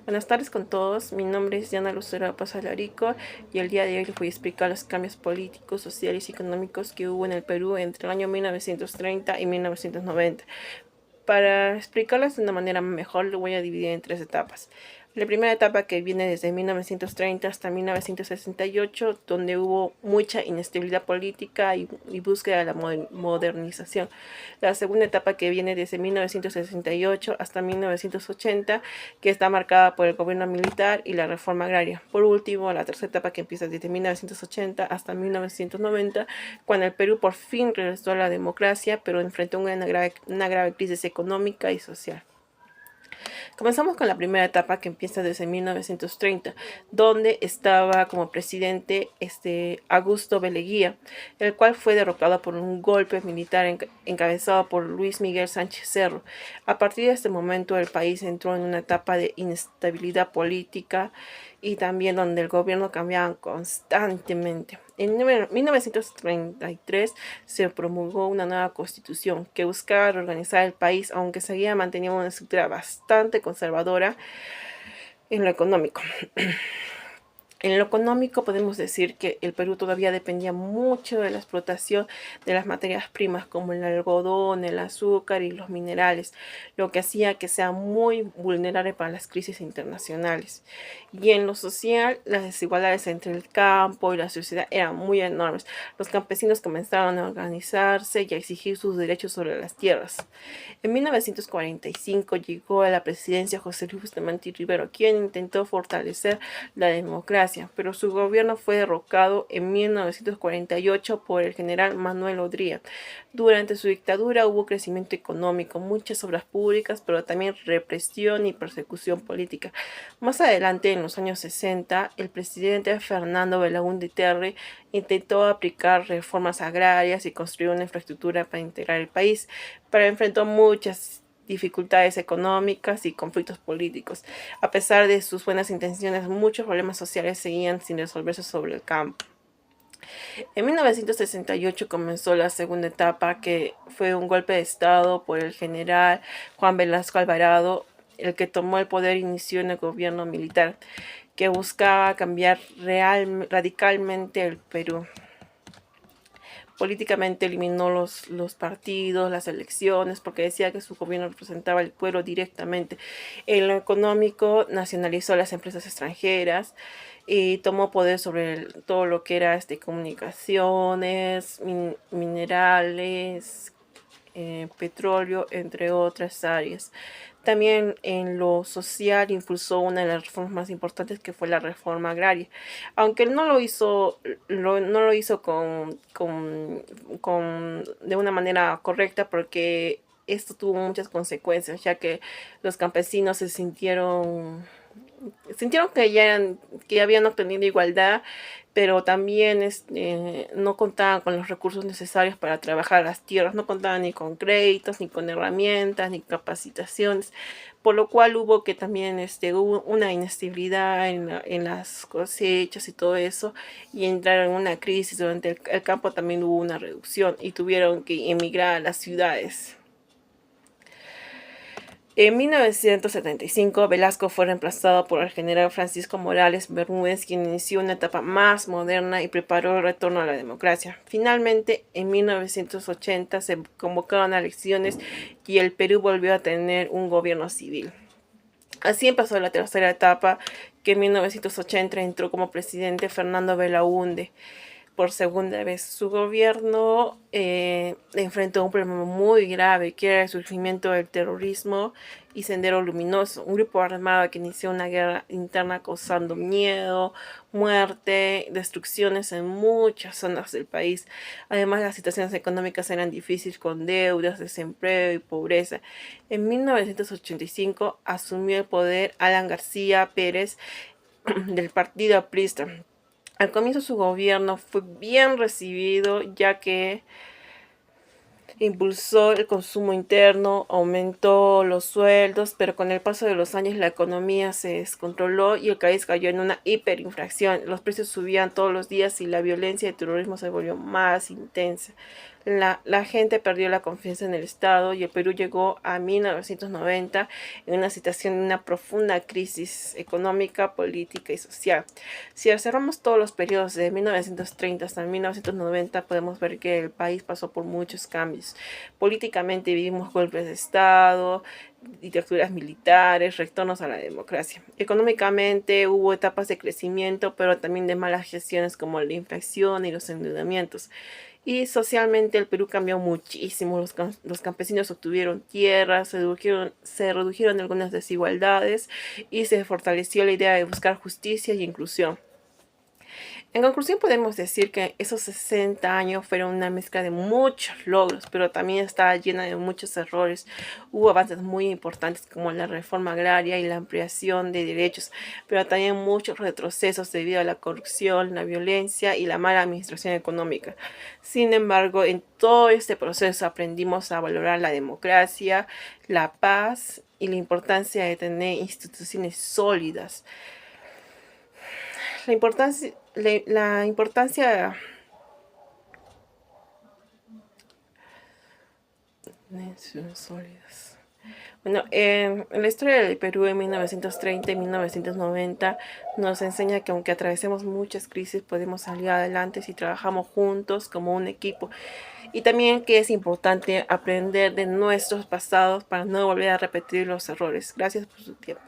Buenas tardes con todos, mi nombre es Diana Lucero Pasalarico y el día de hoy les voy a explicar los cambios políticos, sociales y económicos que hubo en el Perú entre el año 1930 y 1990. Para explicarles de una manera mejor lo voy a dividir en tres etapas. La primera etapa, que viene desde 1930 hasta 1968, donde hubo mucha inestabilidad política y búsqueda de la modernización. La segunda etapa, que viene desde 1968 hasta 1980, que está marcada por el gobierno militar y la reforma agraria. Por último, la tercera etapa, que empieza desde 1980 hasta 1990, cuando el Perú por fin regresó a la democracia, pero enfrentó una grave crisis económica y social. Comenzamos con la primera etapa, que empieza desde 1930, donde estaba como presidente Augusto Beleguía, el cual fue derrocado por un golpe militar encabezado por Luis Miguel Sánchez Cerro. A partir de este momento el país entró en una etapa de inestabilidad política y también donde el gobierno cambiaba constantemente. En 1933 se promulgó una nueva constitución que buscaba reorganizar el país, aunque seguía manteniendo una estructura bastante conservadora en lo económico. En lo económico podemos decir que el Perú todavía dependía mucho de la explotación de las materias primas como el algodón, el azúcar y los minerales, lo que hacía que sea muy vulnerable para las crisis internacionales. Y en lo social, las desigualdades entre el campo y la sociedad eran muy enormes. Los campesinos comenzaron a organizarse y a exigir sus derechos sobre las tierras. En 1945 llegó a la presidencia José Luis Bustamante Rivero, quien intentó fortalecer la democracia, pero su gobierno fue derrocado en 1948 por el general Manuel Odría. Durante su dictadura hubo crecimiento económico, muchas obras públicas, pero también represión y persecución política. Más adelante, en los años 60, el presidente Fernando Belaúnde Terry intentó aplicar reformas agrarias y construir una infraestructura para integrar el país, pero enfrentó muchas dificultades económicas y conflictos políticos. A pesar de sus buenas intenciones, muchos problemas sociales seguían sin resolverse sobre el campo. En 1968 comenzó la segunda etapa, que fue un golpe de estado por el general Juan Velasco Alvarado, el que tomó el poder e inició en el gobierno militar, que buscaba cambiar radicalmente el Perú. Políticamente eliminó los partidos, las elecciones, porque decía que su gobierno representaba al pueblo directamente. En lo económico, nacionalizó las empresas extranjeras y tomó poder sobre todo lo que era comunicaciones, minerales, petróleo, entre otras áreas. También en lo social impulsó una de las reformas más importantes, que fue la reforma agraria. Aunque no lo hizo, no lo hizo de una manera correcta, porque esto tuvo muchas consecuencias, ya que los campesinos sintieron que ya habían obtenido igualdad, pero también no contaban con los recursos necesarios para trabajar las tierras, no contaban ni con créditos, ni con herramientas, ni capacitaciones, por lo cual hubo que también hubo una inestabilidad en las cosechas y todo eso, y entraron en una crisis. Durante el campo también hubo una reducción y tuvieron que emigrar a las ciudades. En 1975, Velasco fue reemplazado por el general Francisco Morales Bermúdez, quien inició una etapa más moderna y preparó el retorno a la democracia. Finalmente, en 1980 se convocaron elecciones y el Perú volvió a tener un gobierno civil. Así empezó la tercera etapa, que en 1980 entró como presidente Fernando Belaúnde por segunda vez. Su gobierno enfrentó un problema muy grave, que era el surgimiento del terrorismo y Sendero Luminoso, un grupo armado que inició una guerra interna causando miedo, muerte, destrucciones en muchas zonas del país. Además, las situaciones económicas eran difíciles, con deudas, desempleo y pobreza. En 1985 asumió el poder Alan García Pérez del partido aprista. Al comienzo su gobierno fue bien recibido, ya que impulsó el consumo interno, aumentó los sueldos, pero con el paso de los años la economía se descontroló y el país cayó en una hiperinflación. Los precios subían todos los días y la violencia y el terrorismo se volvió más intensa. La gente perdió la confianza en el Estado y el Perú llegó a 1990 en una situación de una profunda crisis económica, política y social. Si observamos todos los periodos de 1930 hasta 1990, podemos ver que el país pasó por muchos cambios. Políticamente vivimos golpes de Estado, dictaduras militares, retornos a la democracia. Económicamente hubo etapas de crecimiento, pero también de malas gestiones como la inflación y los endeudamientos. Y socialmente el Perú cambió muchísimo. Los campesinos obtuvieron tierras, se redujeron algunas desigualdades y se fortaleció la idea de buscar justicia y inclusión. En conclusión, podemos decir que esos 60 años fueron una mezcla de muchos logros, pero también está llena de muchos errores. Hubo avances muy importantes como la reforma agraria y la ampliación de derechos, pero también muchos retrocesos debido a la corrupción, la violencia y la mala administración económica. Sin embargo, en todo este proceso aprendimos a valorar la democracia, la paz y la importancia de tener instituciones sólidas. La importancia de sólidas. Bueno, en la historia del Perú en 1930 y 1990 nos enseña que aunque atravesemos muchas crisis podemos salir adelante si trabajamos juntos como un equipo. Y también que es importante aprender de nuestros pasados para no volver a repetir los errores. Gracias por su tiempo.